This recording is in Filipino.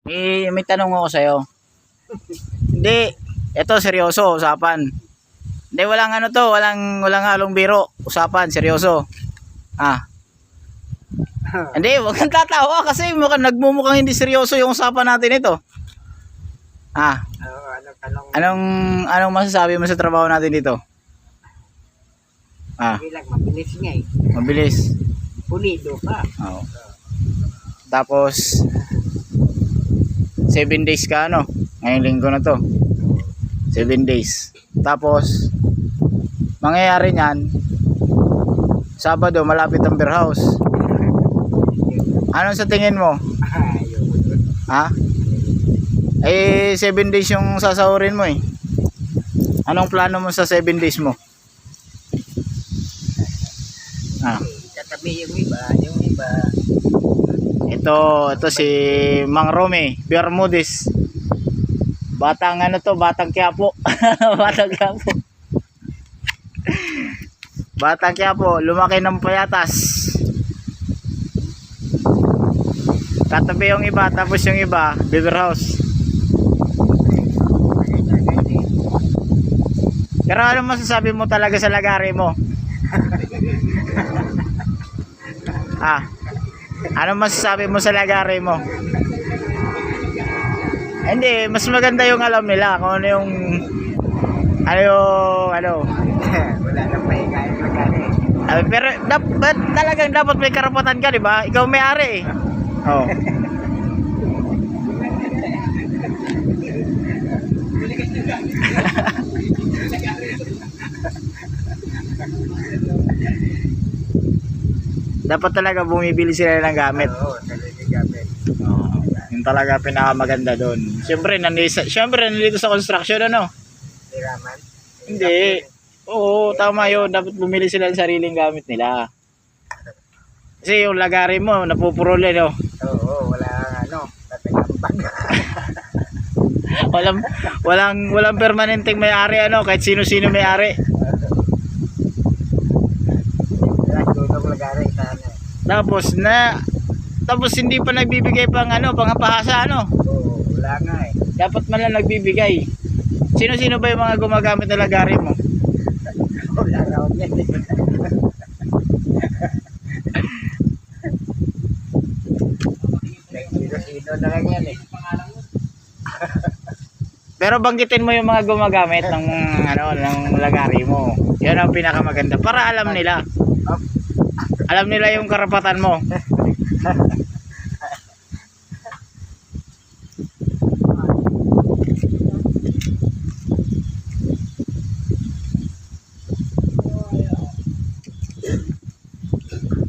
May tanong ako sa'yo. Hindi, ito seryoso, usapan. Hindi, walang ano to, walang halong biro. Usapan, seryoso. Hindi, wag kang tatawa kasi nagmumukhang hindi seryoso yung usapan natin ito. Anong masasabi mo sa trabaho natin dito? Mabilis nga eh. Mabilis. Pulido pa. Oo. Tapos 7 days ka ngayong linggo na to. 7 days. Tapos mangyayari niyan Sabado malapit ang beer house. Anong sa tingin mo? 7 days yung sasahurin mo eh. Anong plano mo sa 7 days mo? Katabi yung iba. Ito si Mang Romy Bermudez. Batang batang Quiapo. Batang Quiapo, lumaki ng payatas. Katabi yung iba, tapos yung iba, beer house. Pero ano masasabi mo talaga sa lagari mo? Ano masasabi mo sa lagari mo? Hindi, mas maganda yung alam nila kung ano yung Wala nang pahinga yung lagari. Pero talagang dapat may karapatan ka, di ba? Ikaw may-ari eh. Oh. Dapat talaga bumibili sila ng gamit. Oo, talaga gamit. Yung talaga pinakamaganda doon. Siyempre nandito sa construction Hiraman? Hindi. Oo, tama yun. Dapat bumili sila ng sariling gamit nila. Kasi yung lagari mo, napupuruli Oo, tatagambag. walang permanenteng may-ari kahit sino-sino may-ari. Lagari sana. Tapos hindi pa nagbibigay pangapahasa Oo, wala nga eh. Dapat man lang nagbibigay. Sino-sino ba yung mga gumagamit na lagari mo? Wala raw yan eh. Sino na lang yan eh. Pero banggitin mo yung mga gumagamit ng lagari mo. Yan ang pinakamaganda para alam nila. Alam nila yung karapatan mo.